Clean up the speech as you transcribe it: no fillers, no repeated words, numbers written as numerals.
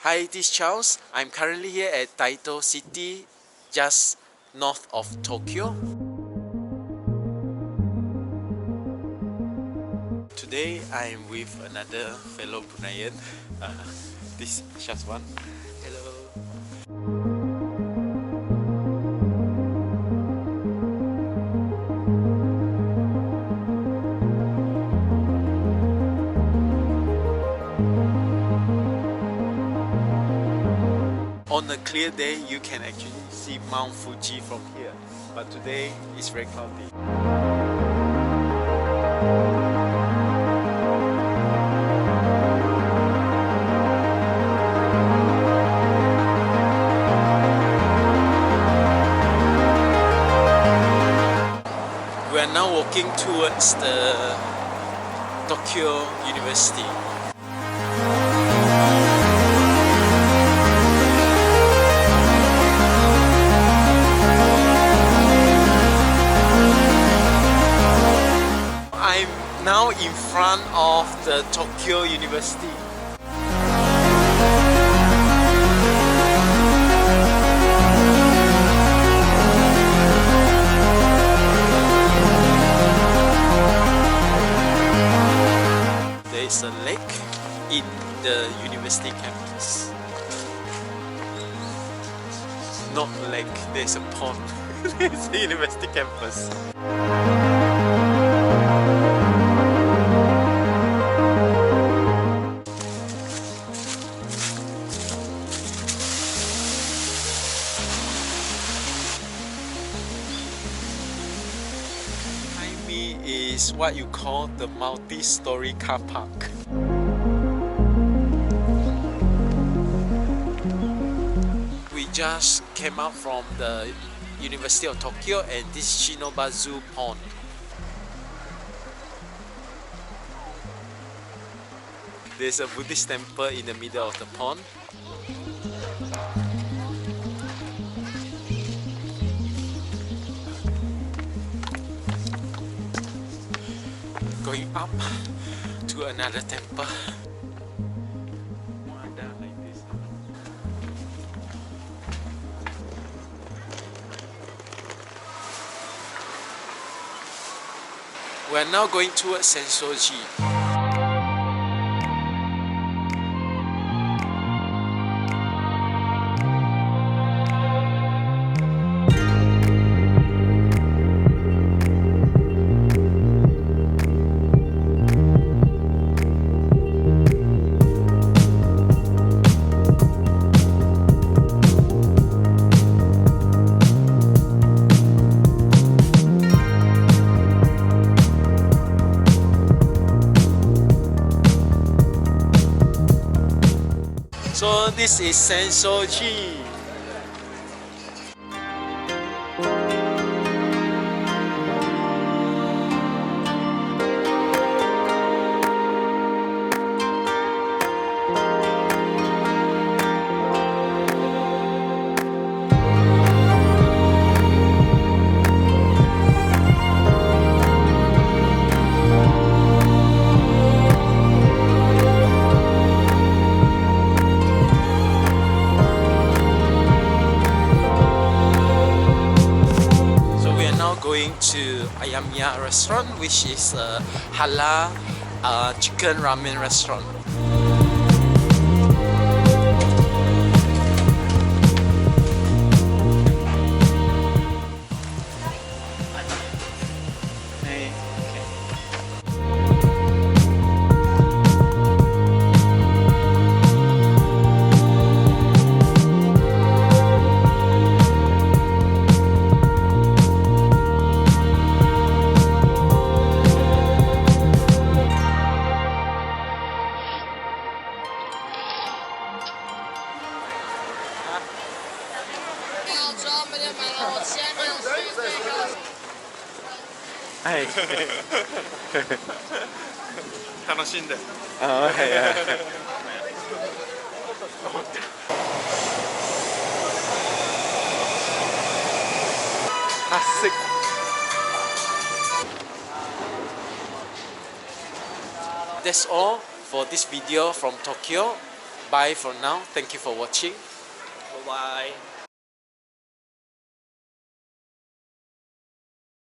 Hi, this is Charles. I'm currently here at Taito City, just north of Tokyo. Today I'm with another fellow Bruneian. This is Shazwan. Hello. On a clear day, you can actually see Mount Fuji from here, but today it's very cloudy. We are now walking towards the Tokyo University. I'm now in front of the Tokyo University. There is a lake in the university campus. Not a lake, there's a pond. It's the university campus. Is what you call the multi-story car park. We just came out from the University of Tokyo and this Shinobazu pond. There's a Buddhist temple in the middle of the pond. Going up to another temple. We are now going towards Sensoji. So this is Sensoji. Going to Ayamiya restaurant, which is a halal chicken ramen restaurant. Hey. 楽しんで。Oh, yeah. Classic. That's all for this video from Tokyo. Bye for now. Thank you for watching. Bye bye.